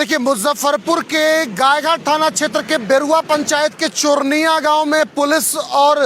देखिए, मुजफ्फरपुर के गायघाट थाना क्षेत्र के बेरुआ पंचायत के चोरनिया गांव में पुलिस और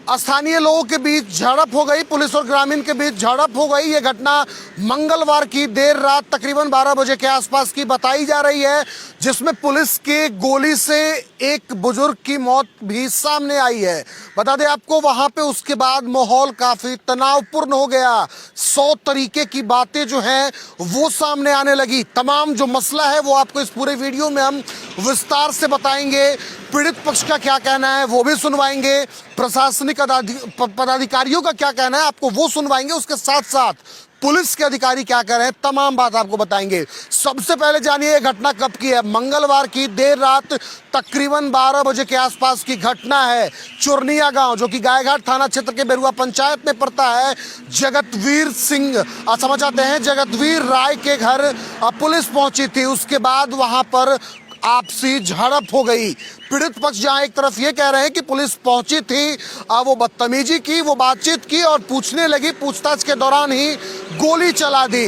स्थानीय लोगों के बीच झड़प हो गई। पुलिस और ग्रामीण के बीच झड़प हो गई। ये घटना मंगलवार की देर रात तकरीबन 12 बजे के आसपास की बताई जा रही है, जिसमें पुलिस के गोली से एक बुजुर्ग की मौत भी सामने आई है। बता दें आपको, वहां पे उसके बाद माहौल काफी तनावपूर्ण हो गया। 100 तरीके की बातें जो हैं वो सामने आने लगी। तमाम जो मसला है वो आपको इस पूरे वीडियो में हम विस्तार से बताएंगे। पीड़ित पक्ष का क्या कहना है वो भी सुनवाएंगे, प्रशासनिक पदाधिकारियों का क्या कहना है आपको वो सुनवाएंगे, उसके साथ साथ पुलिस के अधिकारी क्या कर रहे हैं, तमाम बात आपको बताएंगे। सबसे पहले जानिए ये घटना कब की है। मंगलवार की देर रात तकरीबन 12 बजे के आसपास की घटना है। चोरनिया गांव, जो कि गायघाट थाना क्षेत्र के बेरुआ पंचायत में पड़ता है, जगतवीर सिंह समझ आते हैं, जगतवीर राय के घर पुलिस पहुंची थी। उसके बाद वहां पर आपसी झड़प हो गई। पीड़ित पक्ष जहां एक तरफ ये कह रहे हैं कि पुलिस पहुंची थी, वो बदतमीजी की, वो बातचीत की और पूछने लगी, पूछताछ के दौरान ही गोली चला दी।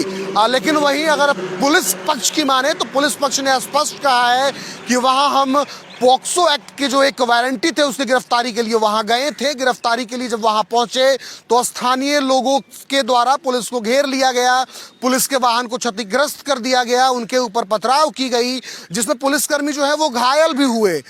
लेकिन वहीं अगर पुलिस पक्ष की माने तो पुलिस पक्ष ने स्पष्ट कहा है कि वहां हम पॉक्सो एक्ट के जो एक वारंटी थे उसकी गिरफ्तारी के लिए वहां गए थे। गिरफ्तारी के लिए जब वहां पहुंचे तो स्थानीय लोगों के द्वारा पुलिस को घेर लिया गया, पुलिस के वाहन को क्षतिग्रस्त कर दिया गया, उनके ऊपर पथराव की गई, जिसमें पुलिसकर्मी जो है वो घायल भी हुए।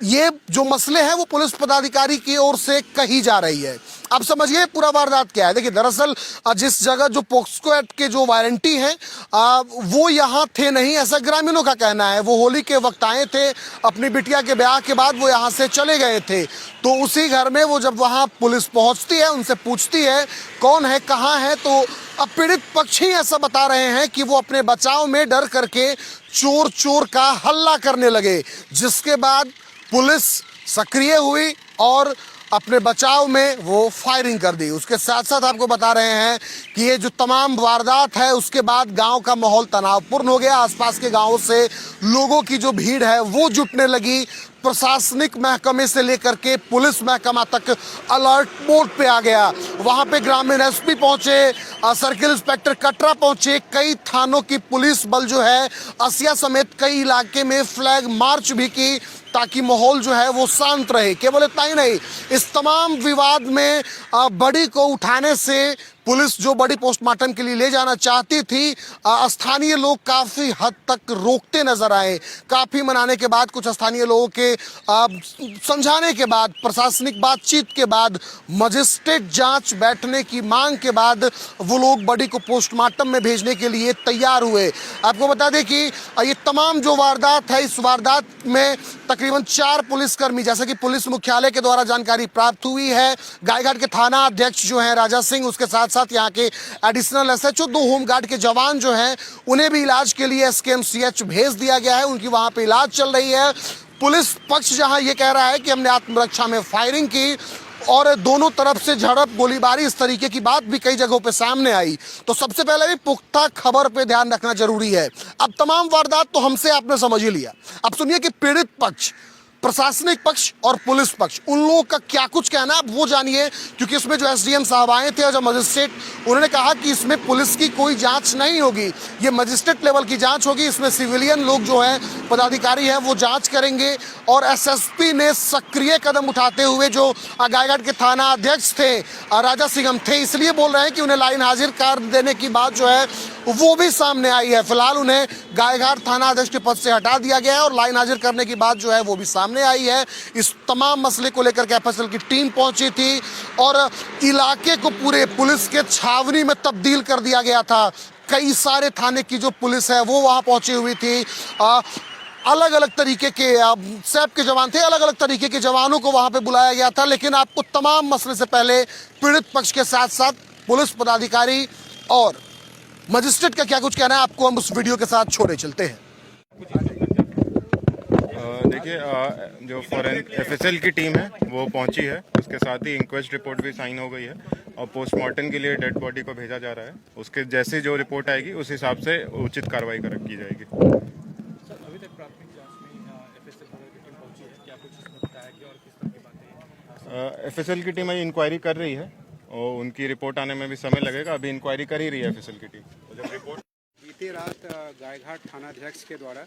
ये जो मसले हैं वो पुलिस पदाधिकारी की ओर से कही जा रही है। अब समझिए पूरा वारदात क्या है। देखिए, दरअसल जिस जगह जो पॉक्सो एक्ट के जो वारंटी है वो यहाँ थे नहीं, ऐसा ग्रामीणों का कहना है। वो होली के वक्त आए थे, अपनी बिटिया के ब्याह के बाद वो यहाँ से चले गए थे। तो उसी घर में वो जब वहाँ पुलिस पहुँचती है, उनसे पूछती है कौन है, कहाँ है, तो अब पीड़ित पक्ष ही ऐसा बता रहे हैं कि वो अपने बचाव में डर करके चोर चोर का हल्ला करने लगे, जिसके बाद पुलिस सक्रिय हुई और अपने बचाव में वो फायरिंग कर दी। उसके साथ साथ आपको बता रहे हैं कि ये जो तमाम वारदात है उसके बाद गांव का माहौल तनावपूर्ण हो गया। आसपास के गांवों से लोगों की जो भीड़ है वो जुटने लगी। प्रशासनिक महकमे से लेकर के पुलिस महकमा तक अलर्ट मोड पे आ गया। वहां पे ग्रामीण एसपी पहुंचे, सर्किल इंस्पेक्टर कटरा पहुंचे, कई थानों की पुलिस बल जो है असिया समेत कई इलाके में फ्लैग मार्च भी की, ताकि माहौल जो है वो शांत रहे। केवल इतना ही नहीं, इस तमाम विवाद में बड़ी को उठाने से पुलिस जो बड़ी पोस्टमार्टम के लिए ले जाना चाहती थी, स्थानीय लोग काफ़ी हद तक रोकते नजर आए। काफ़ी मनाने के बाद, कुछ स्थानीय लोगों के समझाने के बाद, प्रशासनिक बातचीत के बाद, मजिस्ट्रेट जांच बैठने की मांग के बाद वो लोग बड़ी को पोस्टमार्टम में भेजने के लिए तैयार हुए। आपको बता दें कि ये तमाम जो वारदात है, इस वारदात में तकरीबन 4 पुलिसकर्मी, जैसा कि पुलिस मुख्यालय के द्वारा जानकारी प्राप्त हुई है, गायघाट के थाना अध्यक्ष जो हैं राजा सिंह, उसके साथ साथ यहाँ के एडिशनल एसएचओ, 2 होमगार्ड के जवान जो हैं उन्हें भी इलाज के लिए एसकेएमसीएच भेज दिया गया है। उनकी वहाँ पे इलाज चल रही है। पुलिस पक्ष जहाँ ये कह रहा है कि हमने आत्मरक्षा में फायरिंग की और दोनों तरफ से झड़प, गोलीबारी, इस तरीके की बात भी कई जगहों पे सामने आई। तो सबसे पहले भी पुख्ता खबर पे ध्यान रखना जरूरी है। अब तमाम वारदात तो हमसे आपने समझ ही लिया। अब सुनिए कि पीड़ित पक्ष, प्रशासनिक पक्ष और पुलिस पक्ष, उन लोगों का क्या कुछ कहना है वो जानिए। क्योंकि इसमें जो एसडीएम साहब आए थे और जो मजिस्ट्रेट, उन्होंने कहा कि इसमें पुलिस की कोई जांच नहीं होगी, ये मजिस्ट्रेट लेवल की जांच होगी। इसमें सिविलियन लोग जो हैं, पदाधिकारी हैं, वो जांच करेंगे। और एसएसपी ने सक्रिय कदम उठाते हुए, जो गायघाट के थाना अध्यक्ष थे राजा सिंह थे, इसलिए बोल रहे हैं कि उन्हें लाइन हाजिर कर देने की बात जो है वो भी सामने आई है। फिलहाल उन्हें गायघाट थाना अध्यक्ष के पद से हटा दिया गया है और लाइन हाजिर करने की बात जो है वो भी सामने आई है। इस तमाम मसले को लेकर के एफएसएल की टीम पहुंची थी और इलाके को पूरे पुलिस के छावनी में तब्दील कर दिया गया था। कई सारे थाने की जो पुलिस है वो वहां पहुंची हुई थी। अलग अलग तरीके के सैप के जवान थे, अलग अलग तरीके के जवानों को वहां पे बुलाया गया था। लेकिन आपको तमाम मसले से पहले पीड़ित पक्ष के साथ साथ पुलिस पदाधिकारी और मजिस्ट्रेट का क्या कुछ कहना है आपको हम उस वीडियो के साथ छोड़े चलते हैं। देखिए, जो एफएसएल की टीम है वो पहुंची है, उसके साथ ही इंक्वेस्ट रिपोर्ट भी साइन हो गई है और पोस्टमार्टम के लिए डेड बॉडी को भेजा जा रहा है। उसके जैसे जो रिपोर्ट आएगी उस हिसाब से उचित कार्रवाई की जाएगी। सर, अभी तक प्राथमिक जांच में एफएसएल की टीम पहुंची है, क्या कुछ इसमें बताया गया और किस तरह की बातें? एफएसएल की टीम अभी इंक्वायरी कर रही है और उनकी रिपोर्ट आने में भी समय लगेगा। अभी इंक्वायरी कर ही रही है एफएसएल की टीम। तो जब रिपोर्ट बीती रात गायघाट थानाध्यक्ष के द्वारा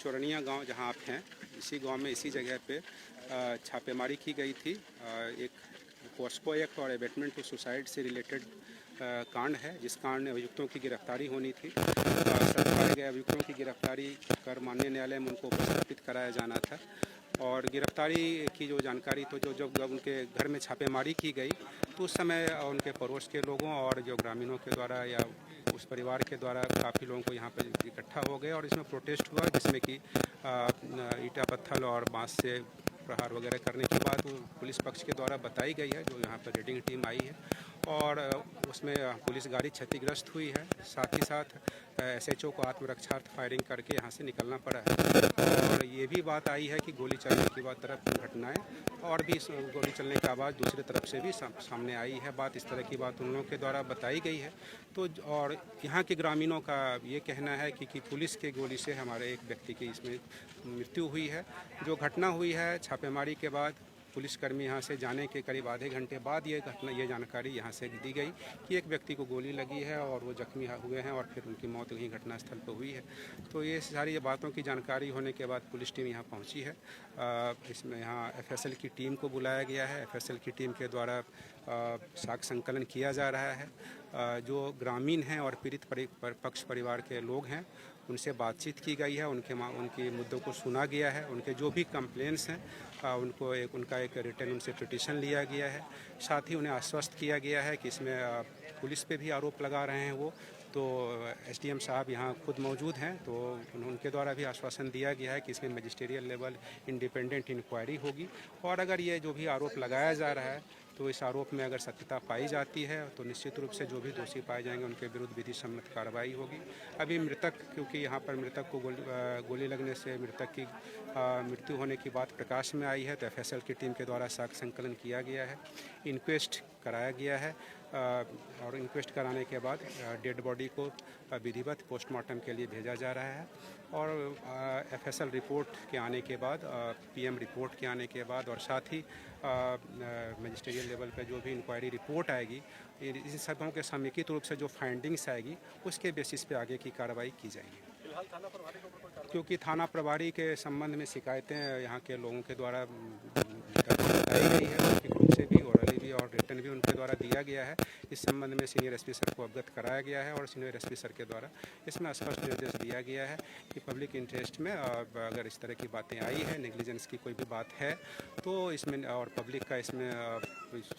चोरनिया गांव जहां आप हैं, इसी गांव में इसी जगह पे छापेमारी की गई थी। एक पोस्को एक्ट और एबेटमेंट टू सुसाइड से रिलेटेड कांड है, जिस कांड में अभियुक्तों की गिरफ्तारी होनी थी। सत्ताए गए अभियुक्तों की गिरफ्तारी कर माननीय न्यायालय में उनको उपस्थापित कराया जाना था। और गिरफ्तारी की जो जानकारी तो जब उनके घर में छापेमारी की गई तो उस समय उनके पड़ोस के लोगों और जो ग्रामीणों के द्वारा या उस परिवार के द्वारा काफ़ी लोगों को यहाँ पर इकट्ठा हो गए और इसमें प्रोटेस्ट हुआ, जिसमें कि ईंटा पत्थर और बांस से प्रहार वगैरह करने के बाद वो पुलिस पक्ष के द्वारा बताई गई है, जो यहाँ पर रेडिंग टीम आई है और उसमें पुलिस गाड़ी क्षतिग्रस्त हुई है। साथ ही साथ SHO को आत्मरक्षार्थ फायरिंग करके यहाँ से निकलना पड़ा है। और ये भी बात आई है कि गोली चलने की बाद तरफ घटनाएं और भी गोली चलने की आवाज़ दूसरी तरफ से भी सामने आई है। बात इस तरह की बात उन लोगों के द्वारा बताई गई है। तो और यहाँ के ग्रामीणों का ये कहना है कि पुलिस के गोली से हमारे एक व्यक्ति की इसमें मृत्यु हुई है। जो घटना हुई है छापेमारी के बाद पुलिसकर्मी यहाँ से जाने के करीब आधे घंटे बाद ये जानकारी यहाँ से दी गई कि एक व्यक्ति को गोली लगी है और वो जख्मी हुए हैं और फिर उनकी मौत वहीं घटनास्थल पर हुई है। तो ये सारी बातों की जानकारी होने के बाद पुलिस टीम यहाँ पहुँची है। इसमें यहाँ FSL की टीम को बुलाया गया है। FSL की टीम के द्वारा साक्ष्य संकलन किया जा रहा है। जो ग्रामीण हैं और पीड़ित पक्ष परिवार के लोग हैं उनसे बातचीत की गई है, उनके मुद्दों को सुना गया है। उनके जो भी कंप्लेंट्स हैं उनका एक रिटर्न उनसे पिटीशन लिया गया है। साथ ही उन्हें आश्वस्त किया गया है कि इसमें पुलिस पे भी आरोप लगा रहे हैं वो, तो SDM साहब यहाँ खुद मौजूद हैं, तो उनके द्वारा भी आश्वासन दिया गया है कि इसमें मजिस्ट्रियल लेवल इंडिपेंडेंट इंक्वायरी होगी और अगर ये जो भी आरोप लगाया जा रहा है तो इस आरोप में अगर सत्यता पाई जाती है तो निश्चित रूप से जो भी दोषी पाए जाएंगे उनके विरुद्ध विधि सम्मत कार्रवाई होगी। अभी मृतक, क्योंकि यहाँ पर मृतक को गोली लगने से मृतक की मृत्यु होने की बात प्रकाश में आई है, तो FSL की टीम के द्वारा साक्ष्य संकलन किया गया है, इंक्वेस्ट कराया गया है और इंक्वेस्ट कराने के बाद डेड बॉडी को विधिवत पोस्टमार्टम के लिए भेजा जा रहा है और FSL रिपोर्ट के आने के बाद, PM रिपोर्ट के आने के बाद और साथ ही मजिस्ट्रियल लेवल पे जो भी इंक्वायरी रिपोर्ट आएगी, इन सबों के समेकित रूप से जो फाइंडिंग्स आएगी उसके बेसिस पे आगे की कार्रवाई की जाएगी। क्योंकि थाना प्रभारी के संबंध में शिकायतें यहाँ के लोगों के द्वारा बताई गई है, उनके ग्रुप से भी ओरली भी और रिटर्न भी उनके द्वारा दिया गया है। इस संबंध में सीनियर SP सर को अवगत कराया गया है और सीनियर SP सर के द्वारा इसमें स्पष्ट निर्देश दिया गया है कि पब्लिक इंटरेस्ट में अगर इस तरह की बातें आई है, नेग्लिजेंस की कोई भी बात है तो इसमें और पब्लिक का इसमें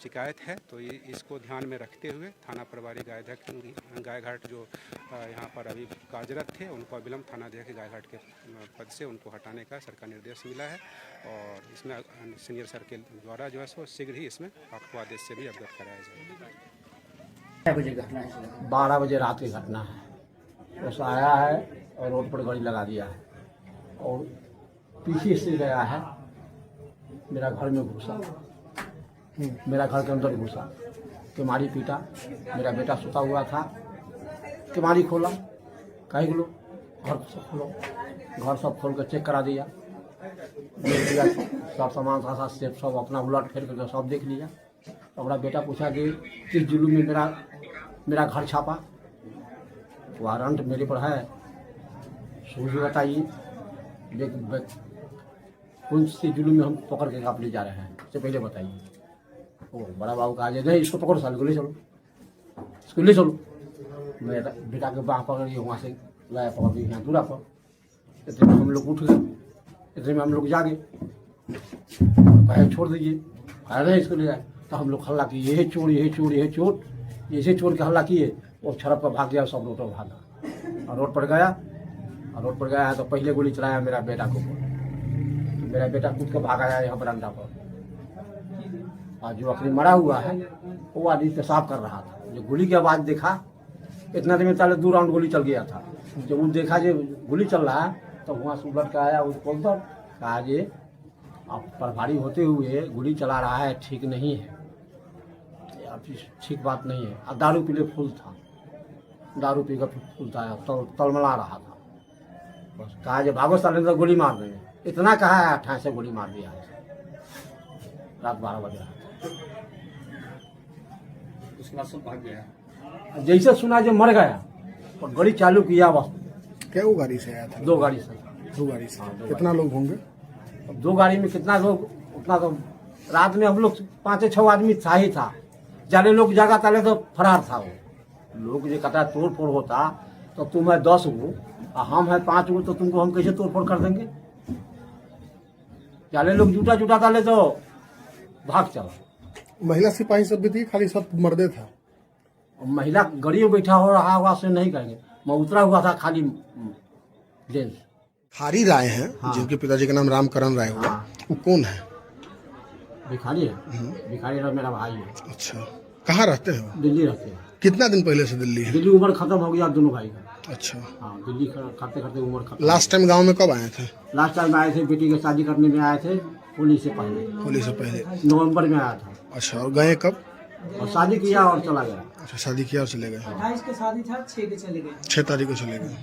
शिकायत है तो इसको ध्यान में रखते हुए थाना प्रभारी गायघाट जो यहाँ पर अभी कार्यरत थे उनको अविलंब थानाध्यक्ष गायघाट के पद से उनको हटाने का सरकार निर्देश मिला है और इसमें सीनियर सर के द्वारा जो है सो शीघ्र ही इसमें आपको आदेश से भी अवगत कराया जाएगा। 12 बजे रात की घटना है। उस आया है और रोड पर गाड़ी लगा दिया है और पीछे से गया है, मेरा घर में घुसा, मेरा घर के अंदर घुसा, केमारी पीटा, मेरा बेटा सुता हुआ था, केमारी खोला, कहीं लो घर सब खोलो, घर सब खोल कर चेक करा दिया, देख लिया सब सामान था सेफ सब अपना उलट फेर करके सब देख लिया। हमारा बेटा पूछा कि किस जुलूम में मेरा घर छापा, वारंट मेरे पर है, सूझ बताइए कौन सी जुलूम में हम पकड़ के आप ले जा रहे हैं, इससे पहले बताइए। वो बड़ा बाबू कहा नहीं इसको पकड़ो, साल को ले चलो, इसको ले चलो। मेरा बेटा के बाह पकड़ के वहाँ से लाया पकड़ के यहाँ दूरा पर। इतने में हम लोग उठ गए, इतने में हम लोग जागे, कहे छोड़ दीजिए, अरे इसको ले जाए। तो हम लोग हल्ला किए, ये चोर ये चोर ये चोर, ऐसे चोर के हल्ला किए और छड़प पर भाग गया, सब रोड पर भागा और रोड पर गया और रोड पर गया तो पहले गोली चलाया मेरा बेटा को, तो मेरा बेटा कूद कर भागा है यहाँ बरामदा पर। और जो आखिरी मरा हुआ है वो आदमी पेशाब कर रहा था, जो गोली की आवाज़ देखा इतना देर में पहले 2 राउंड गोली चल गया था। जब वो देखा जो गोली चल रहा है तो वहाँ से उलट कर आया, उसको कहा जे आप प्रभारी होते हुए गोली चला रहा है, ठीक नहीं है, ठीक बात नहीं है। और दारू पी ले फुल था, दारू पी कर फुल था, तलमला रहा था। बस कहा जे भागो साले तो गोली मार देंगे, इतना कहा है 28 से गोली मार दिया है रात 12 बजे। उसके बाद सब भाग गया। जैसे सुना जो मर गया और गाड़ी चालू किया बस क्या वो गाड़ी से आया था? 2 गाड़ी से। 2 गाड़ी से। कितना लोग होंगे? अब 2 गाड़ी में कितना लोग उतना तो रात में हम लोग 5-6 आदमी था ही था। ज्यादा लोग जगह ताले तो फरार था वो लोग। जो कहता तोड़ फोड़ होता तो तुम है 10 गो और हम है 5 गो, तो तुमको हम कैसे तोड़ फोड़ कर देंगे? ज्यादा लोग जुटा ताले तो भाग चला। महिला सिपाही सब भी थी, खाली सब मर्दे था? और महिला गाड़ी में बैठा हो रहा हुआ से नहीं कहेंगे, मैं उतरा हुआ था खाली जेंट्स। खारी राय हैं जिनके पिताजी का नाम रामकरण राय हुआ, वो कौन है? भिखारी है, भिखारी तो मेरा भाई है। अच्छा, कहाँ रहते हैं वो? दिल्ली रहते हैं। कितना दिन पहले से दिल्ली है? दिल्ली उम्र खत्म हो गया दोनों भाई का। अच्छा, हाँ, दिल्ली करते करते उम्र खत्म। लास्ट टाइम गांव में कब आए थे? लास्ट टाइम आए थे, बेटी की शादी करने में आए थे, होली से पहले। होली से पहले? नवंबर में आया था। अच्छा, और गए कब? और शादी किया और चला गया। अच्छा, शादी किया और चले गए। 28 के शादी था, 6 के चले गए। 6 तारीख को चले गए।